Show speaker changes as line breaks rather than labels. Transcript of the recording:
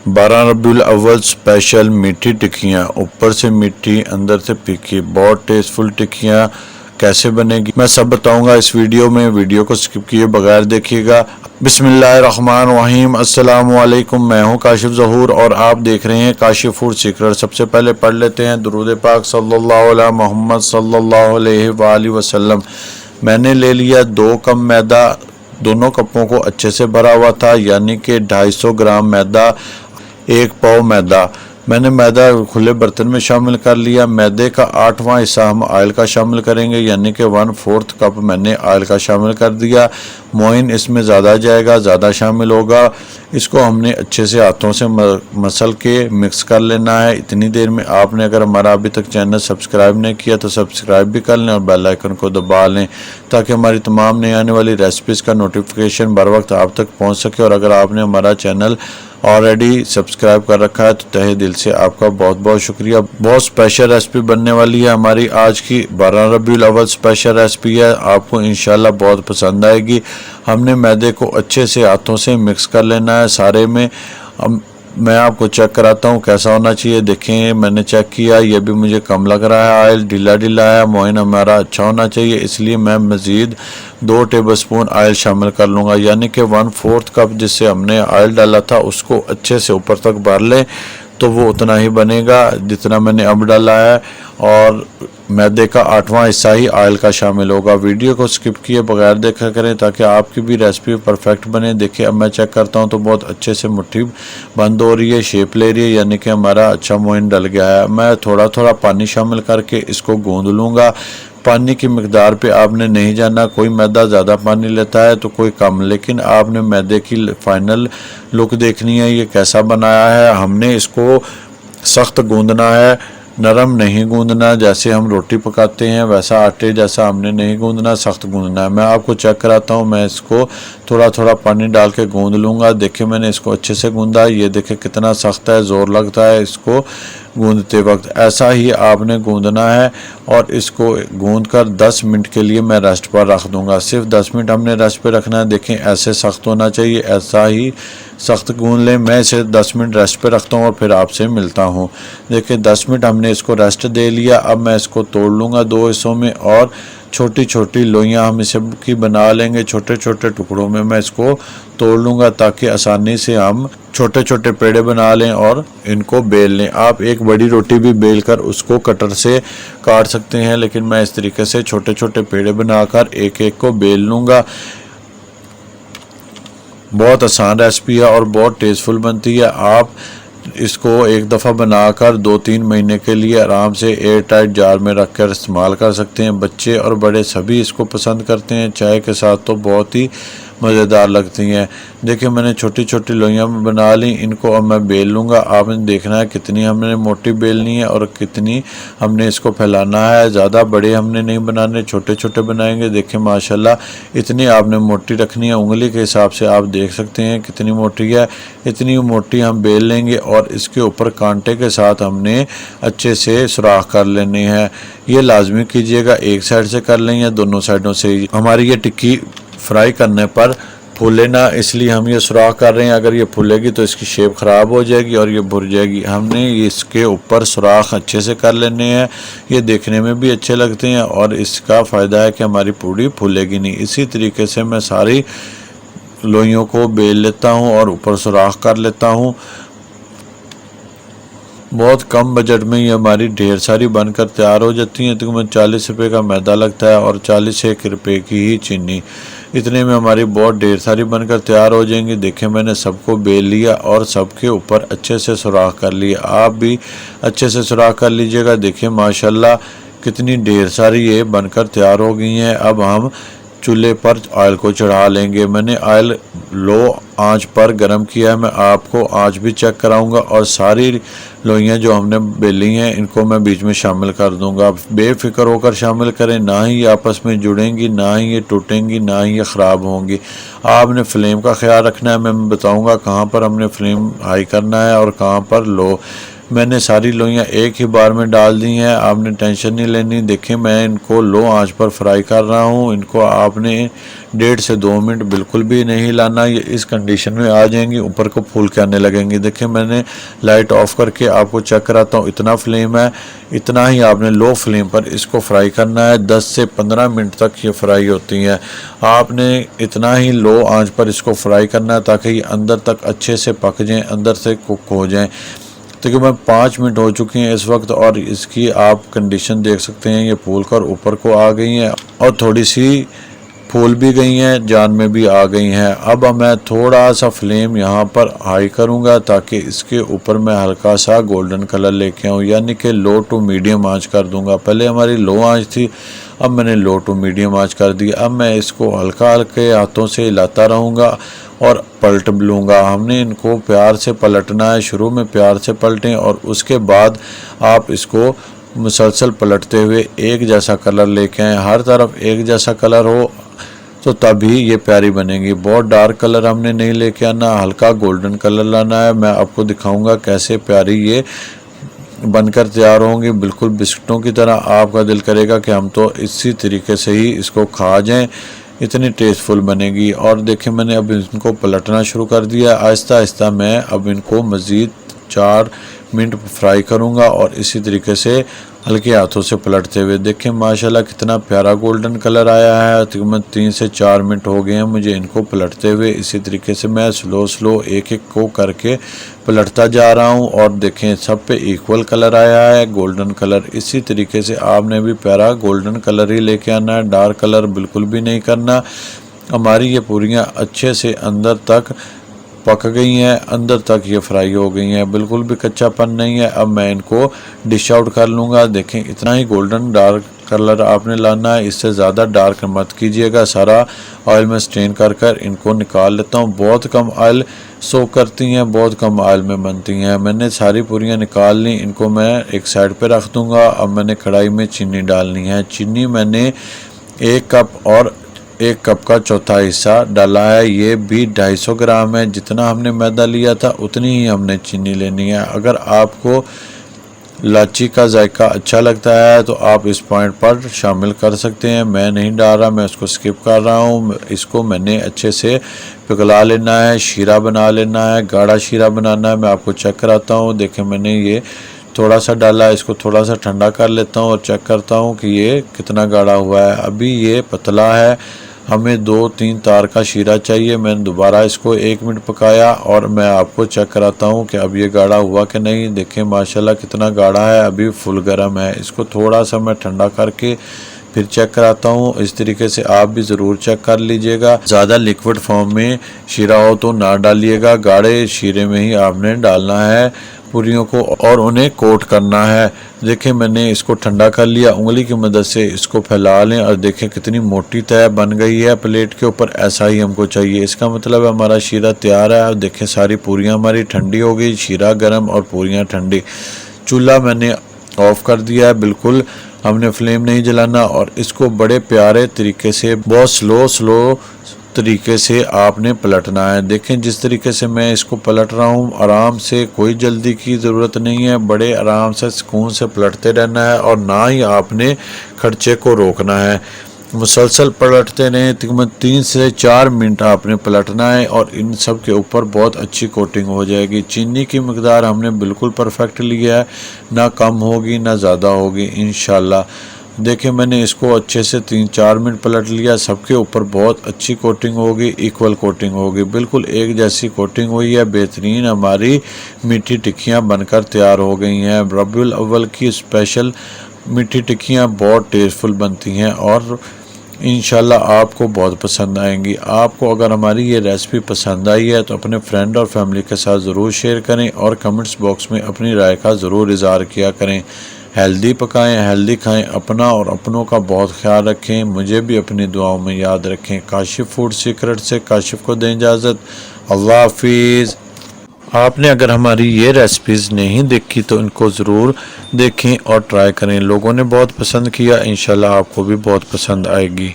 12 रबीउल अव्वल स्पेशल मीठी टिक्कियाँ, ऊपर से मीठी अंदर से फीकी, बहुत टेस्टफुल टिक्कियाँ कैसे बनेगी मैं सब बताऊंगा इस वीडियो में। वीडियो को स्किप किए बगैर देखिएगा। बिस्मिल्लाहिर्रहमानिर्रहीम। अस्सलाम वालेकुम। मैं हूं काशिफ ज़हूर और आप देख रहे हैं काशिफ फूड सीक्रेट। सबसे पहले पढ़ लेते हैं दुरूद पाक सल्लल्लाहु अलैहि मोहम्मद सल्लल्लाहु अलैहि वसल्लम। मैंने ले लिया 2 कप मैदा, दोनों कपों को अच्छे से भरा हुआ था, यानी कि 250 ग्राम मैदा, 1 पाव मैदा। मैंने मैदा खुले बर्तन में शामिल कर लिया। मैदे का 8वां हिस्सा हम ऑयल का शामिल करेंगे, यानी कि 1/4 कप मैंने ऑयल का शामिल कर दिया। मोइन इसमें ज़्यादा जाएगा, ज़्यादा शामिल होगा। इसको हमने अच्छे से हाथों से मसल के मिक्स कर लेना है। इतनी देर में आपने अगर हमारा अभी तक चैनल सब्सक्राइब नहीं किया तो सब्सक्राइब भी कर लें और बेल आइकन को दबा लें, ताकि हमारी तमाम नई आने वाली रेसिपीज़ का नोटिफिकेशन बर वक्त आप तक पहुंच सके। और अगर आपने हमारा चैनल ऑलरेडी सब्सक्राइब कर रखा है तो तहे दिल से आपका बहुत बहुत शुक्रिया। बहुत स्पेशल रेसिपी बनने वाली है हमारी आज की। 12 रबीउल अव्वल स्पेशल रेसिपी है, आपको इंशाल्लाह बहुत पसंद आएगी। हमने मैदे को अच्छे से हाथों से मिक्स कर लेना है सारे में। मैं आपको चेक कराता हूँ कैसा होना चाहिए। देखें, मैंने चेक किया, ये भी मुझे कम लग रहा है, ऑयल ढीला ढीला है। मोइन हमारा अच्छा होना चाहिए, इसलिए मैं मज़ीद 2 टेबलस्पून ऑयल शामिल कर लूँगा, यानी कि 1/4 कप जिससे हमने ऑयल डाला था उसको अच्छे से ऊपर तक भर लें तो वो उतना ही बनेगा जितना मैंने अब डाला है। और मैदे का 8वां हिस्सा ही ऑयल का शामिल होगा। वीडियो को स्किप किए बगैर देखा करें ताकि आपकी भी रेसिपी परफेक्ट बने। देखिए, अब मैं चेक करता हूं तो बहुत अच्छे से मुट्ठी बंद हो रही है, शेप ले रही है, यानी कि हमारा अच्छा मोइन डल गया है। मैं थोड़ा थोड़ा पानी शामिल करके इसको गूंद लूँगा। पानी की मिकदार पे आपने नहीं जाना, कोई मैदा ज़्यादा पानी लेता है तो कोई कम, लेकिन आपने मैदे की फाइनल लुक देखनी है, ये कैसा बनाया है। हमने इसको सख्त गूंदना है, नरम नहीं गूंदना। जैसे हम रोटी पकाते हैं वैसा आटे जैसा हमने नहीं गूंदना, सख्त गूंदना है। मैं आपको चेक कराता हूँ, मैं इसको थोड़ा थोड़ा पानी डाल के गूंद लूँगा। देखिए, मैंने इसको अच्छे से गूंदा, ये देखिए कितना सख्त है, ज़ोर लगता है इसको गूंदते वक्त। ऐसा ही आपने गूंदना है और इसको गूंद कर 10 मिनट के लिए मैं रेस्ट पर रख दूंगा। सिर्फ 10 मिनट हमने रेस्ट पर रखना है। देखें, ऐसे सख्त होना चाहिए, ऐसा ही सख्त गूंद लें। मैं इसे 10 मिनट रेस्ट पे रखता हूँ और फिर आपसे मिलता हूँ। देखिए, 10 मिनट हमने इसको रेस्ट दे लिया। अब मैं इसको तोड़ लूँगा 2 हिस्सों में और छोटी छोटी लोइयाँ हम इसे की बना लेंगे। छोटे छोटे टुकड़ों में मैं इसको तोड़ लूँगा ताकि आसानी से हम छोटे छोटे पेड़े बना लें और इनको बेल लें। आप एक बड़ी रोटी भी बेल कर उसको कटर से काट सकते हैं, लेकिन मैं इस तरीके से छोटे छोटे पेड़े बनाकर एक एक को बेल लूँगा। बहुत आसान रेसिपी है और बहुत टेस्टफुल बनती है। आप इसको एक दफ़ा बनाकर 2-3 महीने के लिए आराम से एयर टाइट जार में रख कर इस्तेमाल कर सकते हैं। बच्चे और बड़े सभी इसको पसंद करते हैं। चाय के साथ तो बहुत ही मज़ेदार लगती हैं। देखिए, मैंने छोटी छोटी लोइयाँ बना ली, इनको अब मैं बेल लूँगा। आपने देखना है कितनी हमने मोटी बेलनी है और कितनी हमने इसको फैलाना है। ज़्यादा बड़े हमने नहीं बनाने, छोटे छोटे बनाएंगे। देखिए, माशाल्लाह इतनी आपने मोटी रखनी है, उंगली के हिसाब से आप देख सकते हैं कितनी मोटी है। इतनी मोटी हम बेल लेंगे और इसके ऊपर कांटे के साथ हमने अच्छे से सुराख कर लेने हैं। ये लाजमी कीजिएगा, एक साइड से कर लें या दोनों साइडों से। हमारी ये टिक्की फ्राई करने पर फूले ना, इसलिए हम ये सुराख कर रहे हैं। अगर ये फूलेगी तो इसकी शेप ख़राब हो जाएगी और ये भुर जाएगी। हमने इसके ऊपर सुराख अच्छे से कर लेने हैं, ये देखने में भी अच्छे लगते हैं और इसका फ़ायदा है कि हमारी पूड़ी फूलेगी नहीं। इसी तरीके से मैं सारी लोइयों को बेल लेता हूँ और ऊपर सुराख कर लेता हूँ। बहुत कम बजट में ये हमारी ढेर सारी बनकर तैयार हो जाती हैं। तकरीबन 40 रुपये का मैदा लगता है और 41 रुपये की ही चीनी। इतने में हमारी बहुत ढेर सारी बनकर तैयार हो जाएंगी। देखें, मैंने सबको बेल लिया और सबके ऊपर अच्छे से सुराख कर लिया। आप भी अच्छे से सुराख कर लीजिएगा। देखिए, माशाल्लाह कितनी ढेर सारी ये बनकर तैयार हो गई हैं। अब हम चूल्हे पर ऑयल को चढ़ा लेंगे। मैंने ऑयल लो आंच पर गरम किया है। मैं आपको आंच भी चेक कराऊंगा और सारी लोइयाँ जो हमने बेली हैं इनको मैं बीच में शामिल कर दूंगा। बेफिक्र होकर शामिल करें, ना ही ये आपस में जुड़ेंगी, ना ही ये टूटेंगी, ना ही ये ख़राब होंगी। आपने फ्लेम का ख्याल रखना है। मैं बताऊंगा कहाँ पर हमने फ्लेम हाई करना है और कहाँ पर लो। मैंने सारी लोइयाँ एक ही बार में डाल दी हैं, आपने टेंशन नहीं लेनी। देखें मैं इनको लो आंच पर फ्राई कर रहा हूँ। इनको आपने 1.5 से 2 मिनट बिल्कुल भी नहीं हिलाना, ये इस कंडीशन में आ जाएंगी, ऊपर को फूल के आने लगेंगी। देखें मैंने लाइट ऑफ करके आपको चेक कराता हूँ, इतना फ्लेम है, इतना ही आपने लो फ्लेम पर इसको फ्राई करना है। 10 से 15 मिनट तक ये फ्राई होती हैं। आपने इतना ही लो आंच पर इसको फ्राई करना है ताकि ये अंदर तक अच्छे से पक जाएं, अंदर से कुक हो जाएं। तकरीबन 5 मिनट हो चुकी हैं इस वक्त, और इसकी आप कंडीशन देख सकते हैं, ये फूल कर ऊपर को आ गई हैं और थोड़ी सी फूल भी गई हैं, जान में भी आ गई हैं। अब मैं थोड़ा सा फ्लेम यहाँ पर हाई करूँगा ताकि इसके ऊपर मैं हल्का सा गोल्डन कलर लेके आऊँ, यानी कि लो टू मीडियम आंच कर दूँगा। पहले हमारी लो आंच थी, अब मैंने लो टू मीडियम आंच कर दी। अब मैं इसको हल्का हल्के हाथों से हिलाता रहूँगा और पलट लूँगा। हमने इनको प्यार से पलटना है, शुरू में प्यार से पलटें और उसके बाद आप इसको मुसलसल पलटते हुए एक जैसा कलर लेके आएँ, हर तरफ एक जैसा कलर हो तो तभी ये प्यारी बनेगी। बहुत डार्क कलर हमने नहीं लेके आना, हल्का गोल्डन कलर लाना है। मैं आपको दिखाऊंगा कैसे प्यारी ये बनकर तैयार होंगी, बिल्कुल बिस्कुटों की तरह। आपका दिल करेगा कि हम तो इसी तरीके से ही इसको खा जाएं, इतनी टेस्टफुल बनेगी। और देखिए मैंने अब इनको पलटना शुरू कर दिया। आहिस्ता आहिस्ता मैं अब इनको मज़ीद 4 मिनट फ्राई करूंगा और इसी तरीके से हल्के हाथों से पलटते हुए। देखें माशाल्लाह कितना प्यारा गोल्डन कलर आया है। तकरीबन 3 से 4 मिनट हो गए हैं मुझे इनको पलटते हुए। इसी तरीके से मैं स्लो एक एक को करके पलटता जा रहा हूं और देखें सब पे इक्वल कलर आया है, गोल्डन कलर। इसी तरीके से आपने भी प्यारा गोल्डन कलर ही लेके आना है, डार्क कलर बिल्कुल भी नहीं करना। हमारी ये पूरियाँ अच्छे से अंदर तक पक गई हैं, अंदर तक ये फ्राई हो गई हैं, बिल्कुल भी कच्चापन नहीं है। अब मैं इनको डिश आउट कर लूँगा। देखें इतना ही गोल्डन डार्क कलर आपने लाना है, इससे ज़्यादा डार्क मत कीजिएगा। सारा ऑयल में स्ट्रेन कर इनको निकाल लेता हूँ। बहुत कम ऑयल सोक करती हैं, बहुत कम ऑयल में बनती हैं। मैंने सारी पूरियाँ निकाल ली, इनको मैं एक साइड पे रख दूँगा। अब मैंने कढ़ाई में चीनी डालनी है। चीनी मैंने 1 कप और 1 कप का चौथा हिस्सा डाला है। ये भी 250 ग्राम है। जितना हमने मैदा लिया था उतनी ही हमने चीनी लेनी है। अगर आपको इलायची का जायका अच्छा लगता है तो आप इस पॉइंट पर शामिल कर सकते हैं। मैं नहीं डाल रहा, मैं इसको स्किप कर रहा हूँ। इसको मैंने अच्छे से पिघला लेना है, शीरा बना लेना है, गाढ़ा शीरा बनाना है। मैं आपको चेक कराता हूँ। देखें मैंने ये थोड़ा सा डाला है, इसको थोड़ा सा ठंडा कर लेता हूँ और चेक करता हूँ कि ये कितना गाढ़ा हुआ है। अभी ये पतला है, हमें 2-3 तार का शीरा चाहिए। मैंने दोबारा इसको 1 मिनट पकाया और मैं आपको चेक कराता हूँ कि अब ये गाढ़ा हुआ कि नहीं। देखें माशाल्लाह कितना गाढ़ा है, अभी फुल गर्म है। इसको थोड़ा सा मैं ठंडा करके फिर चेक कराता हूँ। इस तरीके से आप भी ज़रूर चेक कर लीजिएगा। ज़्यादा लिक्विड फॉर्म में शीरा हो तो ना डालिएगा, गाढ़े शीरे में ही आपने डालना है पूरियों को और उन्हें कोट करना है। देखें मैंने इसको ठंडा कर लिया, उंगली की मदद से इसको फैला लें और देखें कितनी मोटी तय बन गई है प्लेट के ऊपर। ऐसा ही हमको चाहिए। इसका मतलब है हमारा शीरा तैयार है। अब देखें सारी पूरियाँ हमारी ठंडी हो गई, शीरा गर्म और पूरियाँ ठंडी। चूल्हा मैंने ऑफ कर दिया है, बिल्कुल हमने फ्लेम नहीं जलाना और इसको बड़े प्यारे तरीके से बहुत स्लो तरीके से आपने पलटना है। देखें जिस तरीके से मैं इसको पलट रहा हूँ, आराम से, कोई जल्दी की ज़रूरत नहीं है। बड़े आराम से सुकून से पलटते रहना है और ना ही आपने खर्चे को रोकना है। मुसलसल पलटते रहें। तकरीबन 3 से 4 मिनट आपने पलटना है और इन सब के ऊपर बहुत अच्छी कोटिंग हो जाएगी। चीनी की मकदार हमने बिल्कुल परफेक्ट लिया है, ना कम होगी ना ज़्यादा होगी इंशाल्लाह। देखिए मैंने इसको अच्छे से 3-4 मिनट पलट लिया। सबके ऊपर बहुत अच्छी कोटिंग होगी, इक्वल कोटिंग होगी, बिल्कुल एक जैसी कोटिंग हुई है। बेहतरीन हमारी मीठी टिक्कियाँ बनकर तैयार हो गई हैं। रबीउल अव्वल की स्पेशल मीठी टिक्कियाँ बहुत टेस्टफुल बनती हैं और इंशाल्लाह आपको बहुत पसंद आएंगी। आपको अगर हमारी ये रेसिपी पसंद आई है तो अपने फ्रेंड और फैमिली के साथ ज़रूर शेयर करें और कमेंट्स बॉक्स में अपनी राय का ज़रूर इज़हार किया करें। हेल्दी पकाएं, हेल्दी खाएं, अपना और अपनों का बहुत ख्याल रखें। मुझे भी अपनी दुआओं में याद रखें। काशिफ फूड सीक्रेट से काशिफ को दें इजाज़त। अल्लाह हाफिज़। आपने अगर हमारी ये रेसिपीज़ नहीं देखी तो इनको ज़रूर देखें और ट्राई करें। लोगों ने बहुत पसंद किया, इंशाल्लाह आपको भी बहुत पसंद आएगी।